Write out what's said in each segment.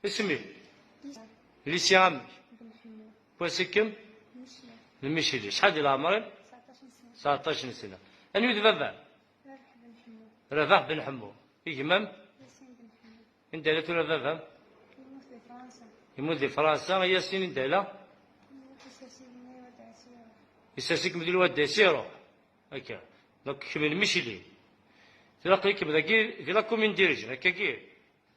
اسمي ليسيا عمك واسكم المشيلي. شحال ديال عمرك؟ 19 سنة. أنو بابا؟ رفاح بن حمو. يجمم؟ انت لا تولى بابا؟ يموت في فرنسا. هي سنين انت لا؟ يساسيك مدير واد سيرو هكا. دونك كمل مشيلي تلاقي كيما داكي في لا كومين ديريجن هكاكي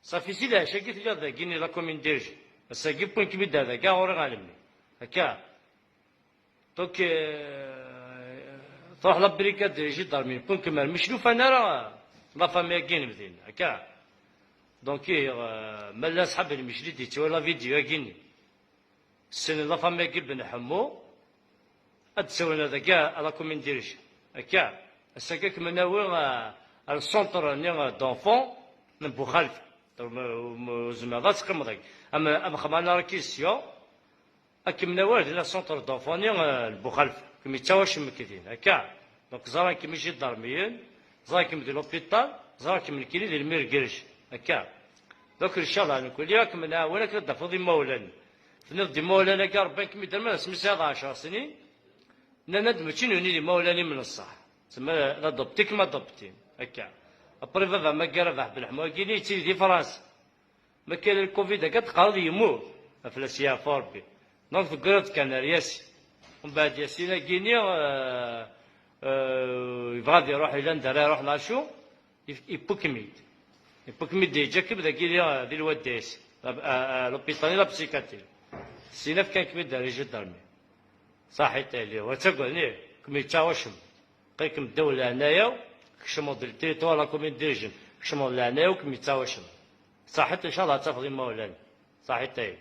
صافي سيدي عشاكي تجا داكيني لا كومين ديريجن الساكي بوين كبير هذا كاع غوري غانمني هكا. دونك تروح لابريكا ديريجي دارمين بوين كمال مشلوف انا راه لا فامي كين مدين هكا. دونك مالا صحاب المشلي ديتو لا فيديو كيني السنة لا فامي كي بن حمو أتسوينا ذاك لا كومين ديريجن هكا. الساكا كما ناوي السونتر دونفون من بوخالف زعما تقمض اما خمانا راه كيسيو كيما ناوي لا سونتر دونفون البوخالف كيما يتواش مكثين هكا. دونك زرا كيما يجي الدارميين زرا كيما ديال لوبيتال زرا كيما الكيلي ديال الميركريش هكا. دونك ان شاء الله نقول لك كيما ناوي كي تضيف مولانا فنضي مولانا كاع ربي كيما دار ما سميتها 10 سنين ندم ماشي نوني مولاني من الصح تسمى لا ضبطي كما ضبطين هكا. ابري بابا ما كان ربح بالحمو كيني تيجي في فرنسا ما كان الكوفيد هكا تقارض يموت افلاسيا فوربي. دونك فكرت كان رياسي ومن بعد ياسينا كيني يبغى يروح الى ندار يروح لاشو يبوكميد ديجا كيبدا كيلي ديال الواد دايسي لوبيطاني لا بسيكاتيل السيناف كان كبير دار يجي دارمي صحيح تالي وتقولني كم يتشاوشم قيكم الدولة هنايا كشمو ديال التيريتوار لا كومين ديريجن كشمو لهنايا وكم يتشاوشم صحيح ان شاء الله تفضي مولانا صحيح تالي.